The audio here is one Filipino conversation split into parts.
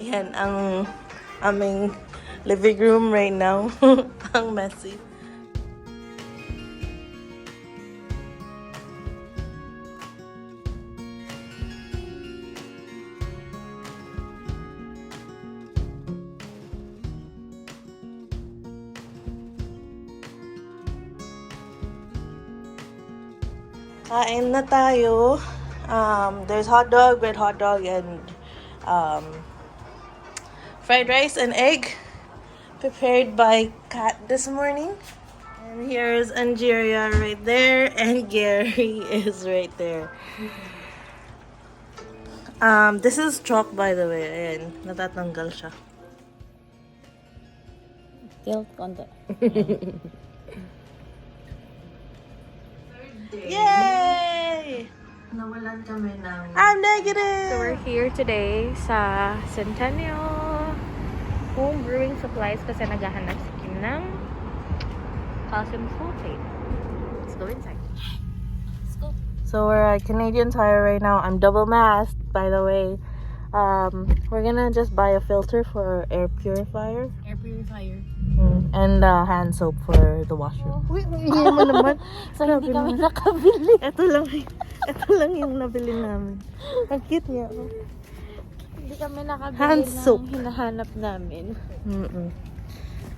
Yan ang aming living room right now. Ang messy. Kain na tayo. There's hot dog, red hot dog, and fried rice and egg prepared by Kat this morning. And here's Angeria right there, and Gary is right there. This is chalk, by the way. Ayan, natatanggal siya. Tilt konti. Yay! Nawalan kami ng... I'm negative! So we're here today sa Centennial Home Brewing Supplies kasi naghahanap si Kim ng calcium sulfate. Let's go inside. Let's go. So we're at Canadian Tire right now. I'm double masked, by the way. We're gonna just buy a filter for our air purifier. Air purifier. And hand soap for the washroom. Uy, nangihingi mo naman. So hindi kami nakabili. Ito lang yung nabili namin. Ang cute niya. Oh. Hindi kami nakabili Hand ng soap. hinahanap namin.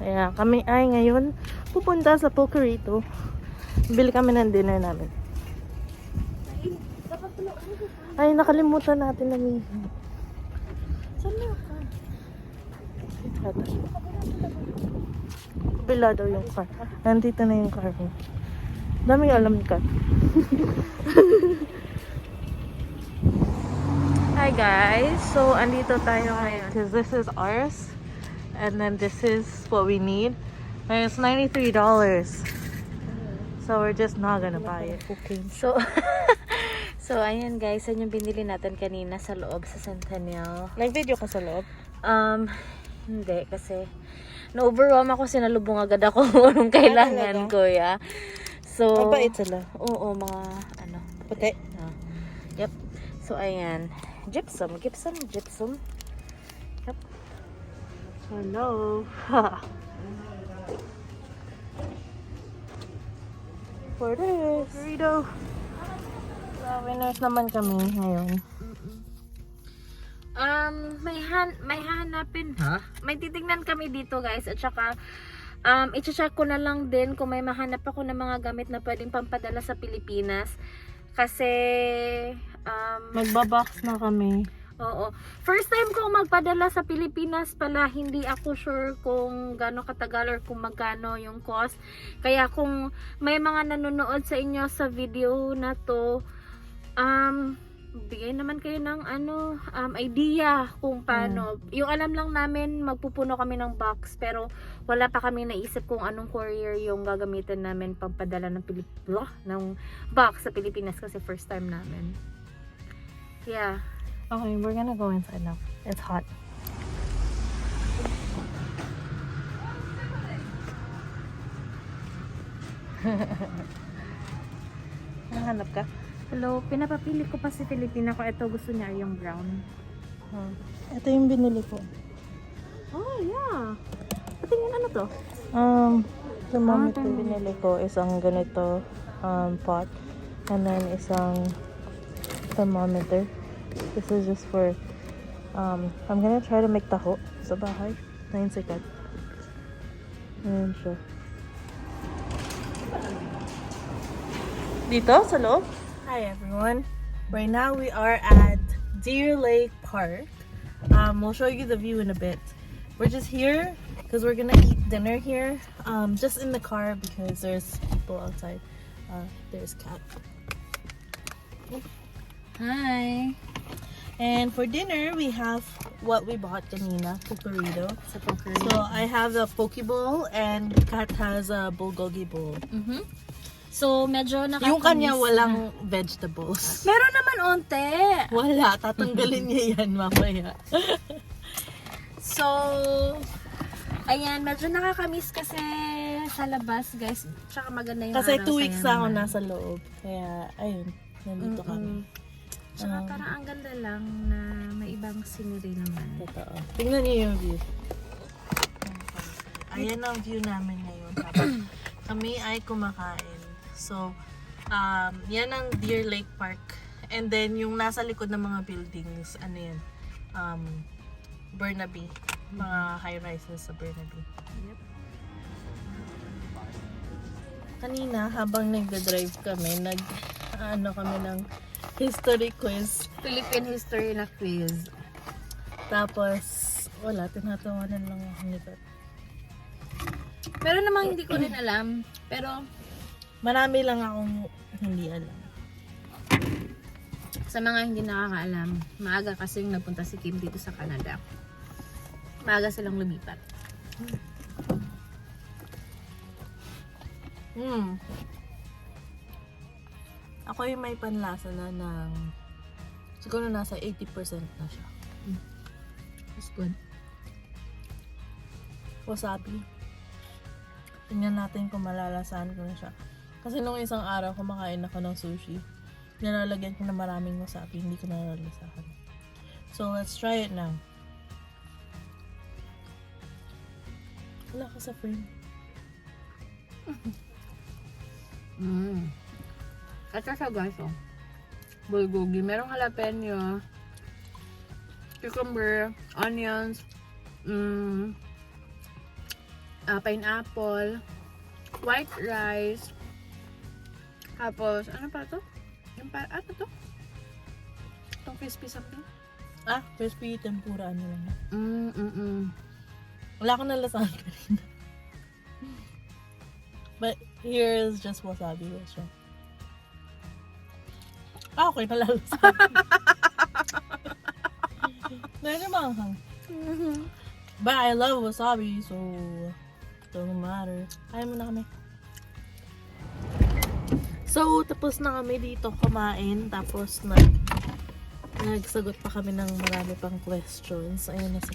Kaya kami ay ngayon pupunta sa Pokerito. Bili kami ng dinner namin. Ay, nakalimutan natin na Saan na ka? Kabila daw yung car. Nandito na yung car ko. Daming alam ka. Hi guys! So, andito tayo ngayon. Because this is ours. And then this is what we need. And it's $93. So, we're just not gonna buy it. Okay. So ayan guys, yan yung binili natin kanina sa loob sa Centennial. Nag-video ka sa loob? Hindi kasi na-overwhelm ako, sinalubong agad ako nung kailangan ko, ya. So, Mabait sila. oo, mga ano. Puti. Yep. So ayan, gypsum. Yep. Hello. For this. Burrito. Winners naman kami ngayon. May hahanapin. May titignan kami dito guys, at saka i-check ko na lang din kung may mahanap ako ng mga gamit na pwedeng pampadala sa Pilipinas. Kasi Magbabox na kami. oo. First time kong magpadala sa Pilipinas pala, hindi ako sure kung gaano katagal or kung magkano yung cost. Kaya kung may mga nanonood sa inyo sa video na to, bigay naman kayo ng idea kung paano. Yung alam lang namin, magpupuno kami ng box, pero wala pa kami naisip kung anong courier yung gagamitin namin pampadala ng ng box sa Pilipinas kasi first time namin. Yeah. Okay, we're gonna go inside now. It's hot. Nahanap ka? Hello, pinapapili ko pa si Filipina ko. Ito gusto niya yung brown. Ito yung binili ko. Oh, yeah. Patingin ano to? Thermometer binili ko. Isang ganito pot. And then isang thermometer. This is just for I'm gonna try to make taho sa bahay. Na yung sikat. Ayan siya. Dito sa loob? Hi everyone. Right now we are at Deer Lake Park. We'll show you the view in a bit. We're just here because we're gonna eat dinner here. Just in the car because there's people outside. There's Kat. Hi. And for dinner we have what we bought kanina, Pokerito. Sa Pokerito. So I have the poke bowl and Kat has a bulgogi bowl. So, medyo nakakamiss. Yung kanya walang vegetables. Meron naman onte. Wala, tatanggalin niya yan mamaya. So, ayan, medyo nakakamiss kasi sa labas, guys. Tsaka maganda yung Kasi araw. 2 weeks na sayang ako naman. nasa loob. Kaya, ayun, nandito kami. Tsaka parang ang ganda lang na may ibang scenery naman. Totoo. Tingnan niyo yung view. Ayan ang view namin ngayon. Tapos kami ay kumakain. So, yan ang Deer Lake Park. And then, yung nasa likod ng mga buildings, ano yan? Burnaby. Mga high-rises sa Burnaby. Yep. Kanina, habang nagda-drive kami, kami ng history quiz. Philippine history na quiz. Tapos, wala, tinatawanan lang ako ni Kat. Meron namang hindi ko rin alam. Pero, Marami lang akong hindi alam. sa mga hindi nakakaalam, maaga kasing nagpunta si Kim dito sa Canada. Maaga silang lumipat. Ako yung may panlasa na ng siguro nasa 80% na siya. That's good. Wasabi. Tingnan natin kung malalasahan ko na siya. Kasi nung isang araw kumakain ako ng sushi, nilalagyan ko na maraming wasabi, hindi ko nalalasahan. So let's try it now. Wala ka sa frame. Ito siya guys, oh. Bulgogi. Merong jalapeno, cucumber, onions, pineapple, white rice, tapos, ano pa to? Ano to? Itong crispy something? Crispy tempura, ano lang. Wala akong nalasahan kanina. But here is just wasabi also. Okay, nalalasahan. Medyo manghang. But I love wasabi, so don't matter. Kaya mo na kami. So, tapos na kami dito kumain. Tapos nagsagot pa kami ng marami pang questions. Ayun na sa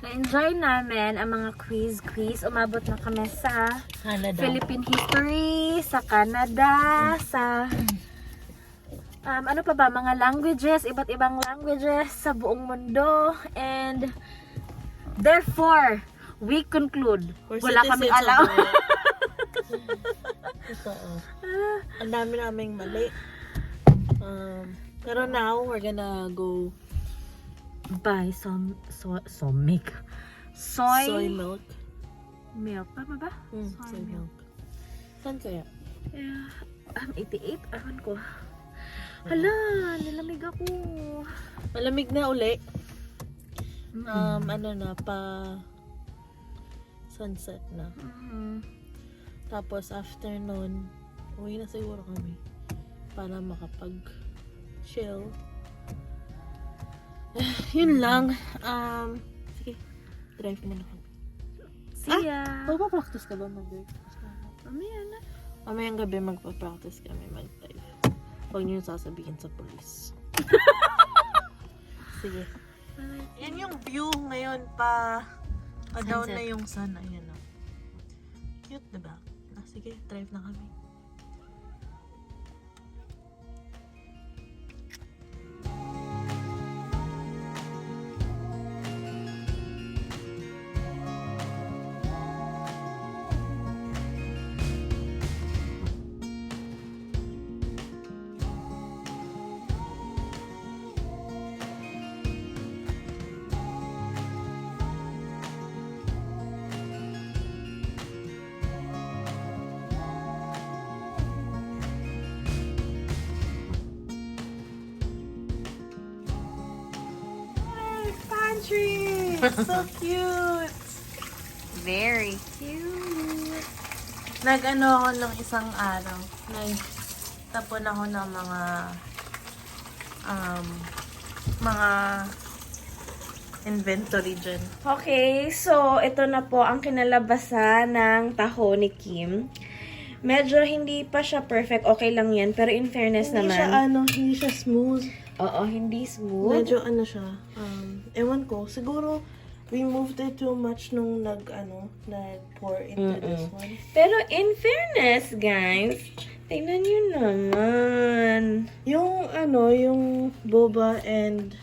Na-enjoy namin ang mga quiz. Umabot na kami sa Canada. Philippine history, sa Canada, sa ano pa ba, mga languages, iba't ibang languages sa buong mundo. And therefore, we conclude, wala kami alam. Totoo. Ang dami naming mali. Pero now, we're gonna go buy some soy milk. Milk. Tama ba? Soy milk. Saan kaya? 88? Awan ko. Hala, nilamig ako. Malamig na uli. Ano na, sunset na. Tapos after nun, uwi na siguro kami para makapag-chill. Yun lang. Sige, drive muna kami. See ya! Magpa-practice ka ba mag-drive? Mamaya na. Mamayang gabi magpa-practice kami mag-drive. Huwag niyo sasabihin sa police. Sige. Yan yung view ngayon down na yung sun. Ayan o. Cute, diba? Sige, drive na kami. So cute! Very cute! Nag-ano ako nung isang araw. Nagtapon ako ng mga inventory dyan. Okay, so ito na po ang kinalabasan ng taho ni Kim. Medyo hindi pa siya perfect. Okay lang yan. Pero in fairness Hindi naman. hindi siya smooth. Oo, hindi smooth. Medyo siya. Ewan ko, siguro we moved it too much nung nag-pour into this one. Pero in fairness, guys, Tingnan nyo naman. Yung boba and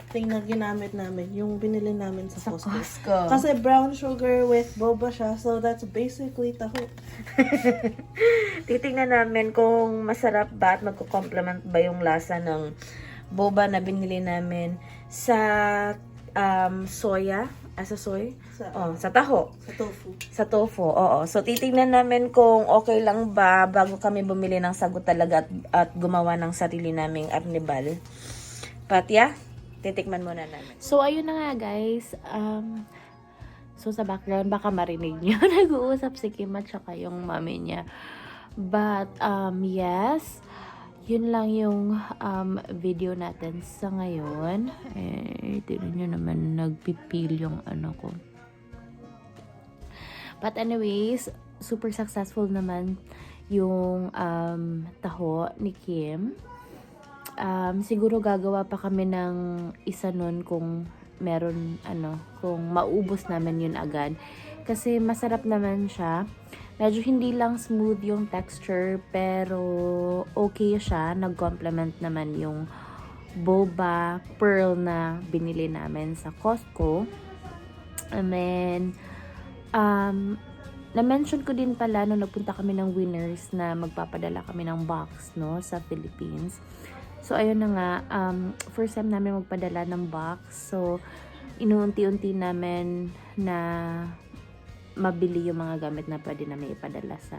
thing na ginamit namin, yung binili namin sa Costco. Kasi brown sugar with boba siya, so that's basically taho. Titingnan namin kung masarap ba at magko-complement ba yung lasa ng boba na binili namin sa soya. Sa soy? Sa taho. Sa tofu. Sa tofu, oo. So, titingnan namin kung okay lang ba bago kami bumili ng sago talaga at gumawa ng sarili naming arnibal. But yeah, titikman muna namin. So, ayun na nga guys. So, sa background, baka marinig niyo. Nag-uusap si Kim at saka yung mami niya. But, yes. Yun lang yung video natin sa ngayon. Tignan nyo naman, nagpipil yung ano ko. But anyways, super successful naman yung taho ni Kim. Siguro gagawa pa kami ng isa nun kung meron, kung maubos namin yun agad. Kasi masarap naman siya. Medyo hindi lang smooth yung texture, pero okay siya. Nag-complement naman yung boba pearl na binili namin sa Costco. And then, na-mention ko din pala nung nagpunta kami ng Winners na magpapadala kami ng box, no, sa Philippines. So, ayun na nga, first time namin magpadala ng box. So, inuunti-unti namin na mabili yung mga gamit na pwede namin ipadala sa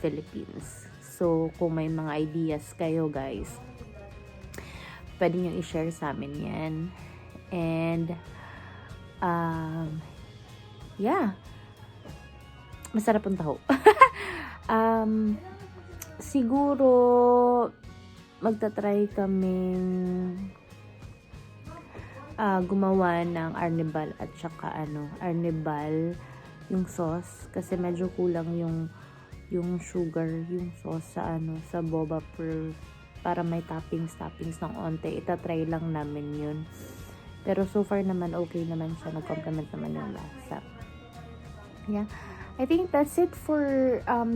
Philippines. So, kung may mga ideas kayo guys, pwede nyo i-share sa amin yan. And, yeah. Masarap ang taho. Siguro, magta-try kaming gumawa ng arnibal at saka arnibal yung sauce kasi medyo kulang yung sugar, yung sauce sa boba para may toppings ng onte. Ita-try lang namin yun. Pero so far naman okay naman siya, nag-complement naman yung lasa. Yeah. I think that's it for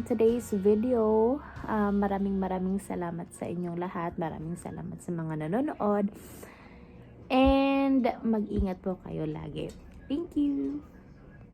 today's video. Maraming salamat sa inyong lahat. Maraming salamat sa mga nanonood. And mag-ingat po kayo lagi. Thank you!